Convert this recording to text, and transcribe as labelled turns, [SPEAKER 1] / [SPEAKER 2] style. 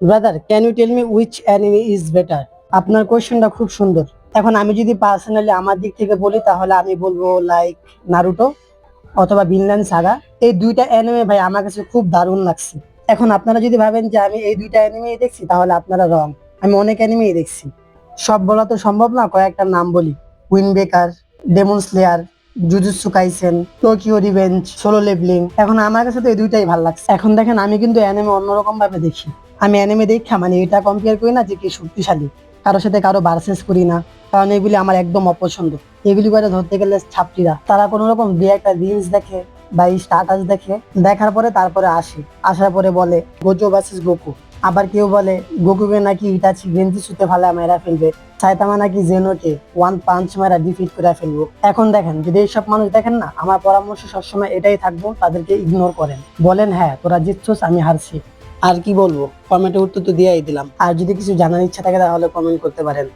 [SPEAKER 1] Brother, can you tell me which anime is better? আপনার কোয়েশ্চেনটা খুব সুন্দর। এখন আমি যদি পার্সোনালি আমার দিক থেকে বলি তাহলে আমি বলবো লাইক নারুটো অথবা ভিনল্যান্ড সাগা। এই দুইটা অ্যানিমে ভাই আমার কাছে খুব দারুণ লাগছে। এখন আপনারা যদি ভাবেন যে আমি এই দুইটা অ্যানিমেই দেখছি তাহলে আপনারা রং। আমি অনেক অ্যানিমেই দেখছি। সব বলা তো সম্ভব না, কয়েকটা নাম বলি: Wind Breaker, Demon Slayer, Jujutsu Kaisen, Tokyo Revenge, Solo Leveling. এখন আমার কাছে তো এই দুইটাই ভালো লাগছে। এখন দেখেন আমি কিন্তু অ্যানিমে অন্যরকম ভাবে দেখি। আমি অ্যানিমে দেখা মানে এটা কম্পেয়ার করি না যে কি শক্তিশালী, কারোর সাথে কারো ভার্সেস করি না, কারণ এগুলি আমার একদম অপছন্দ। এগুলি করে ধরতে গেলে ছাত্রীরা তারা কোনো রকম দুই একটা রিলস দেখে বা স্ট্যাটাস দেখে, দেখার পরে তারপরে আসার পরে বলে গোজো ভার্সেস গোকু। আবার কেউ বলে গোকুকে নাকি ইটাচি গেঞ্জি সুতে ফালা মেরা ফেলবে, সাইতামা নাকি জেনোকে ওয়ান পাঞ্চ মেরা ডিফিট করে ফেলবো। এখন দেখেন, যদি এইসব মানুষ দেখেন না, আমার পরামর্শ সবসময় এটাই থাকবো, তাদেরকে ইগনোর করেন, বলেন হ্যাঁ তোরা জিতছস, আমি হারছি। আর কি বলবো, কমেন্টে উত্তর তো দিয়েই দিলাম। আর যদি কিছু জানার ইচ্ছা থাকে তাহলে কমেন্ট করতে পারেন।